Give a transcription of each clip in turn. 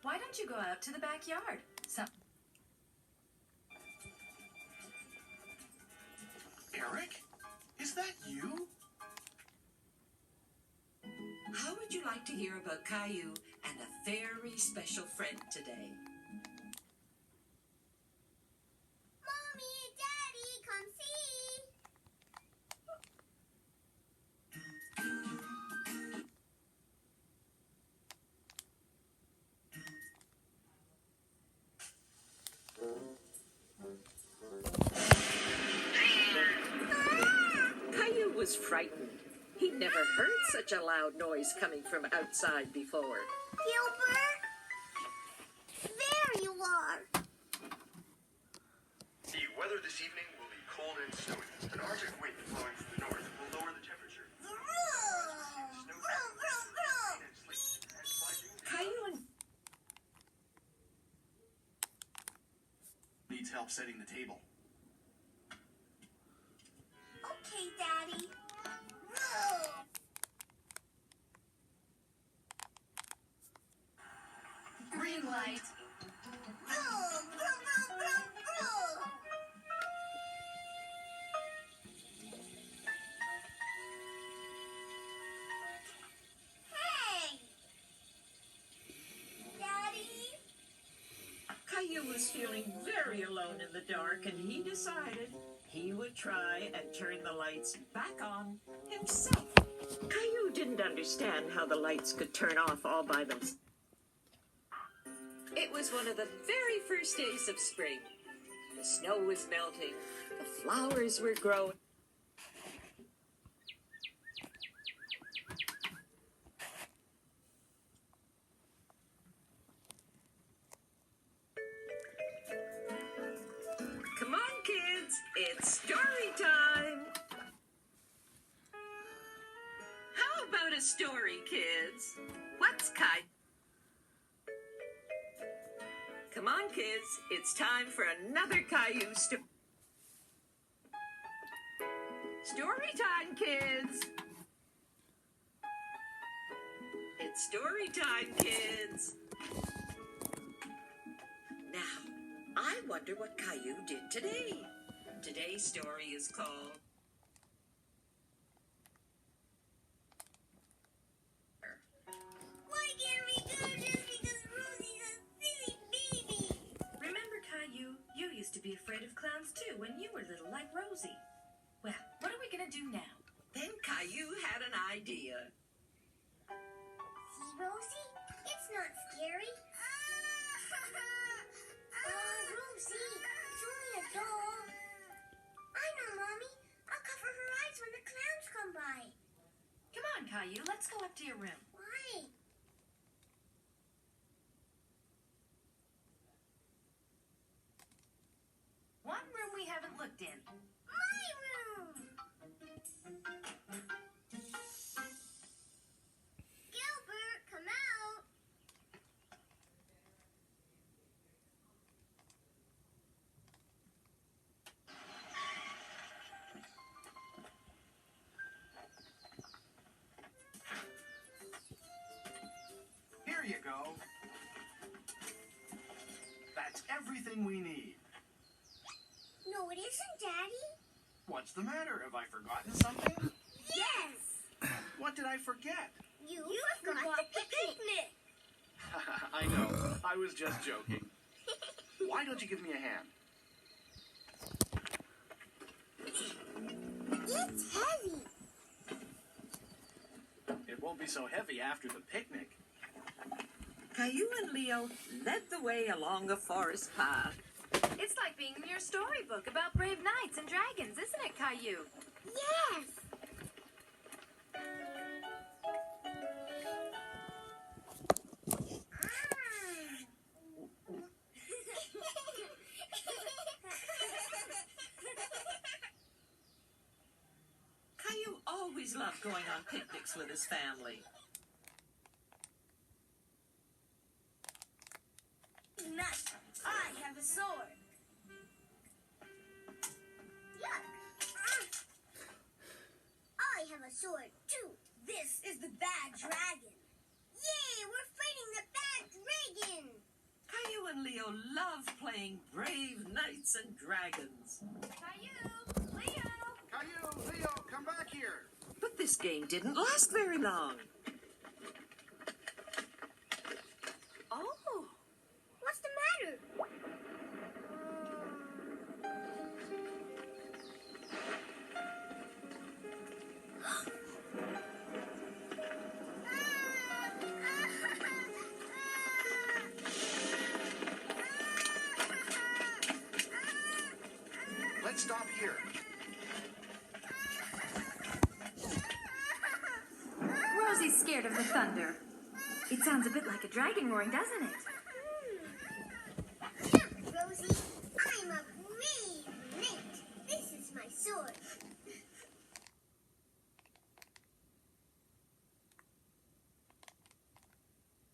Why don't you go out to the backyard? Eric? Is that you? How would you like to hear about Caillou and a very special friend today? Mommy, Daddy, come see. Caillou was frightened. He'd never heard such a loud noise coming from outside before. Gilbert? There you are. The weather this evening will be cold and snowy. An Arctic wind blowing from the north will lower the temperature. Caillou and Needs help setting the table. Okay, Daddy. Green light. Hey! Daddy? Caillou was feeling very alone in the dark, and he decided he would try and turn the lights back on himself. Caillou didn't understand how the lights could turn off all by themselves. It was one of the very first days of spring. The snow was melting, the flowers were growing. Come on, kids, it's story time. How about a story, kids? What's Caillou? Come on, kids, it's time for another Caillou story. Story time, kids. It's story time, kids. Now, I wonder what Caillou did today. Today's story is called Why can't we go just because Rosie's a silly baby? Remember, Caillou, you used to be afraid of clowns too when you were little, like Rosie. Well, what are we gonna do now? Then Caillou had an idea. See, Rosie? It's not scary. Rosie, it's only a doll. I know, Mommy. I'll cover her eyes when the clowns come by. Come on, Caillou, let's go up to your room. Why? One room we haven't looked in. My room! Gilbert, come out! Here you go. That's everything we need. No, it isn't, Daddy. What's the matter? Have I forgotten something? Yes! What did I forget? You forgot the picnic. I know. I was just joking. Why don't you give me a hand? It's heavy. It won't be so heavy after the picnic. Caillou and Leo led the way along a forest path. It's like being in your storybook about brave knights and dragons, isn't it, Caillou? Yes! Caillou always loved going on picnics with his family. Nuts! I have a sword. Yuck! I have a sword too. This is the bad dragon. Yay! We're fighting the bad dragon! Caillou and Leo love playing brave knights and dragons. Caillou! Leo! Caillou, Leo, come back here. But this game didn't last very long. Oh, what's the matter? Let's stop here. Rosie's scared of the thunder. It sounds a bit like a dragon roaring, doesn't it? Jump, Rosie. I'm a brave knight. This is my sword.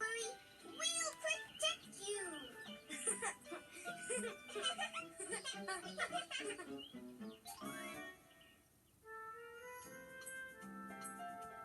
Worry, we'll protect you.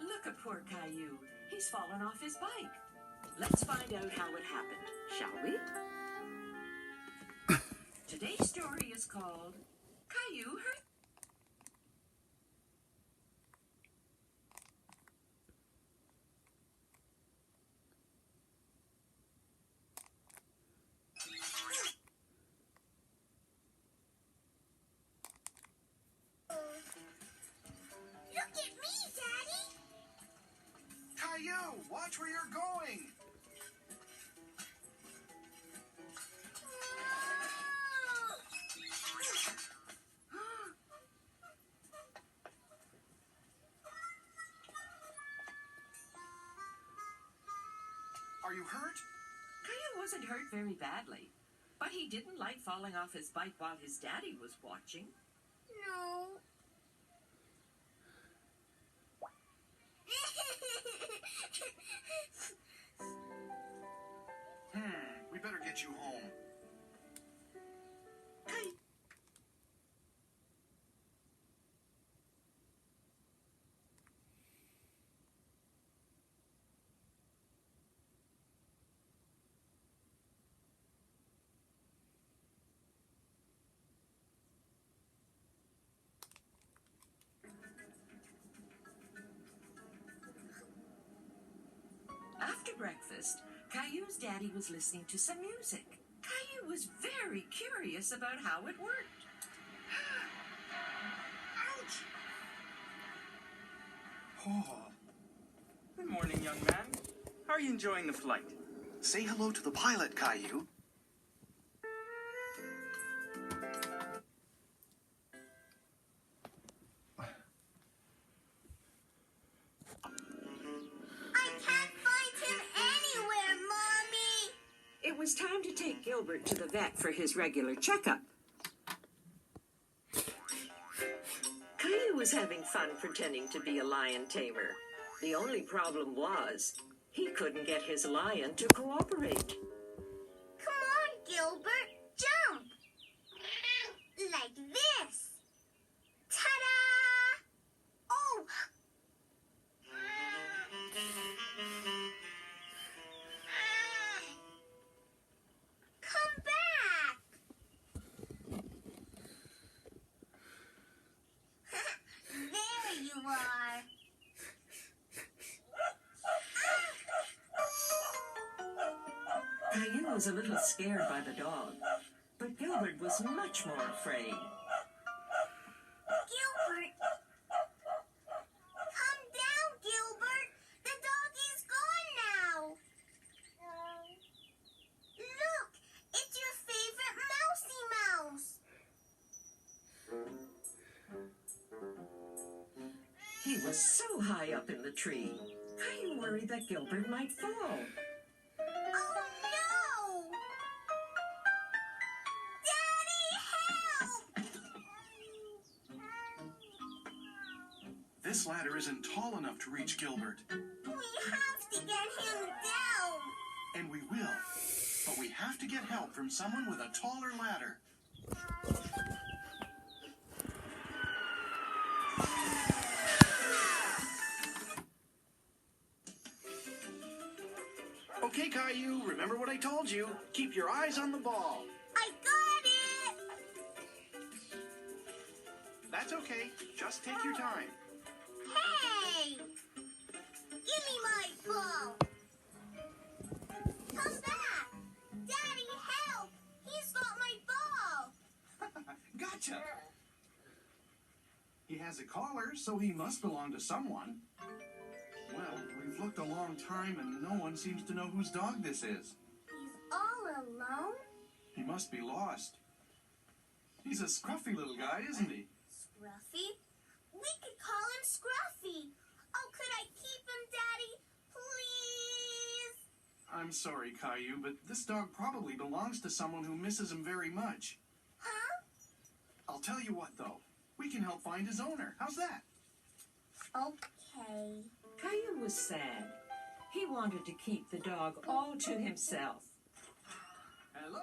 Look at poor Caillou. He's fallen off his bike. Let's find out how it happened, shall we? Today's story is called Caillou Hurt. Look at me, Daddy. Caillou, watch where you're going. Are you hurt? Caillou wasn't hurt very badly, but he didn't like falling off his bike while his daddy was watching. No. We better get you home. After breakfast, Caillou's daddy was listening to some music. Caillou was very curious about how it worked. Ouch! Oh. Good morning, young man. How are you enjoying the flight? Say hello to the pilot, Caillou. I can't find him anywhere, Mommy. It was time to take Gilbert to the vet for his regular checkup. Caillou was having fun pretending to be a lion tamer. The only problem was he couldn't get his lion to cooperate. Come on, Gilbert. Jump. Like this. Ta-da! Oh! Come back. There you are. Caillou was a little scared by the dog, but Gilbert was much more afraid. Gilbert! Come down, Gilbert! The dog is gone now! Look! It's your favorite Mousy Mouse! He was so high up in the tree, Caillou worried that Gilbert might fall. Oh no! Daddy, help! This ladder isn't tall enough to reach Gilbert. We have to get him down! And we will. But we have to get help from someone with a taller ladder. Okay, Caillou, remember what I told you. Keep your eyes on the ball. I got it! That's okay. Just take your time. Hey! Give me my ball! Come back! Daddy, help! He's got my ball! Gotcha. He has a collar, so he must belong to someone. Well, we've looked a long time and no one seems to know whose dog this is. He's all alone? He must be lost. He's a scruffy little guy, isn't he? Scruffy? We could call him Scruffy. Oh, could I keep him, Daddy? Please? I'm sorry, Caillou, but this dog probably belongs to someone who misses him very much. Huh? I'll tell you what, though. We can help find his owner. How's that? Okay. Caillou was sad. He wanted to keep the dog all to himself. Hello?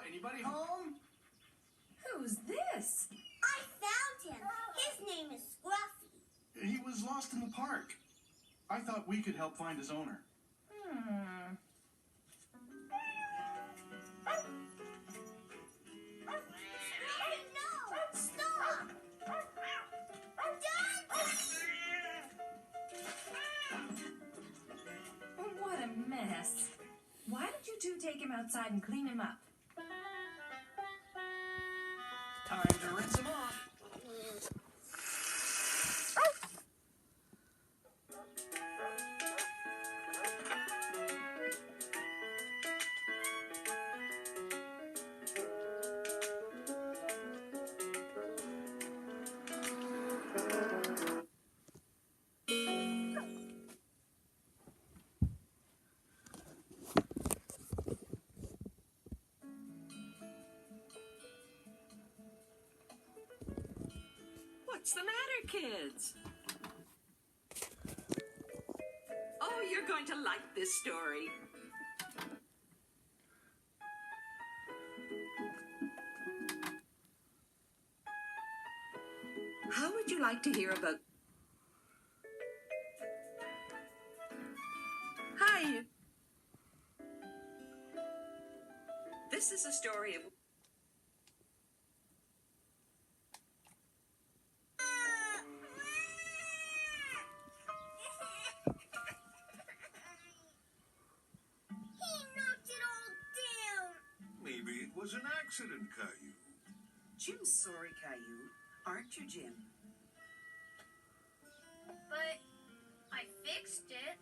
Anybody home? Who's this? I found him. His name is Scruffy. He was lost in the park. I thought we could help find his owner. Scruffy, no! Stop! What a mess. Why don't you two take him outside and clean him up? Time to rinse him off. What's the matter, kids? Oh, you're going to like this story. How would you like to hear about... Hi. This is a story of... It was an accident, Caillou. Jim's sorry, Caillou. Aren't you, Jim? But I fixed it.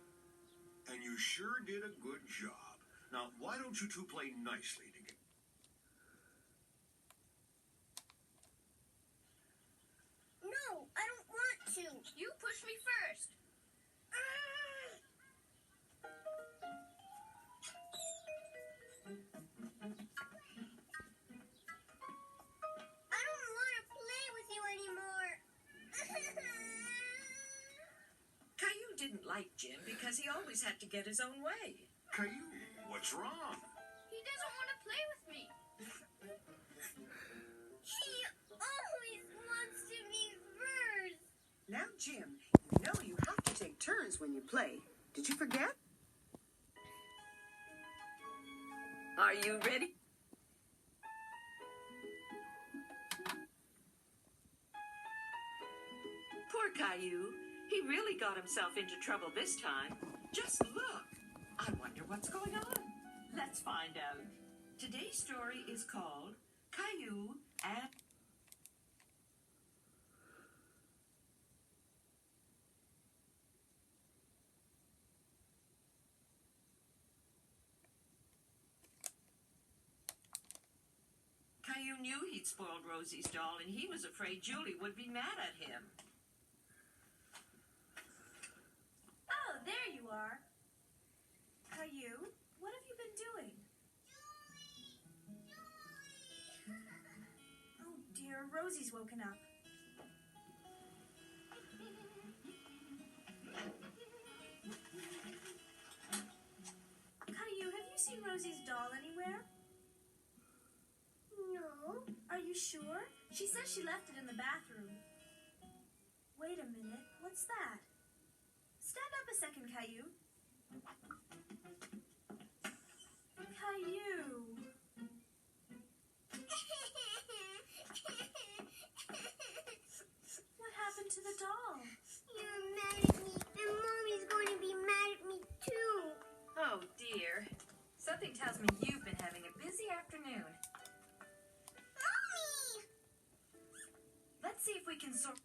And you sure did a good job. Now, why don't you two play nicely together? No, I don't want to. You push me first. I don't want to play with you anymore. Caillou didn't like Jim because he always had to get his own way. Caillou, what's wrong? He doesn't want to play with me. He always wants to be first. Now, Jim, you know you have to take turns when you play. Did you forget? Are you ready? Poor Caillou. He really got himself into trouble this time. Just look. I wonder what's going on. Let's find out. Today's story is called Caillou and... Caillou knew he'd spoiled Rosie's doll, and he was afraid Julie would be mad at him. Oh, there you are. Caillou, what have you been doing? Oh dear, Rosie's woken up. Caillou, have you seen Rosie's doll anywhere? No. Are you sure? She says she left it in the bathroom. Wait a minute, what's that? Stand up a second, Caillou. Caillou. What happened to the doll? You're mad at me, and Mommy's going to be mad at me too. Oh dear. Something tells me you've been having a busy afternoon. Mommy! Let's see if we can sort.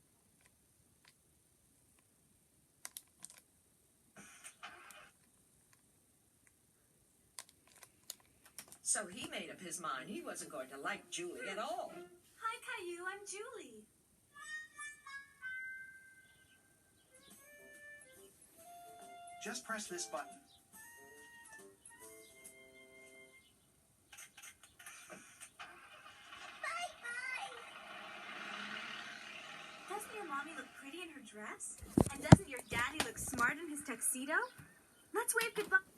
So he made up his mind he wasn't going to like Julie at all. Hi, Caillou. I'm Julie. Just press this button. Bye-bye. Doesn't your mommy look pretty in her dress? And doesn't your daddy look smart in his tuxedo? Let's wave goodbye.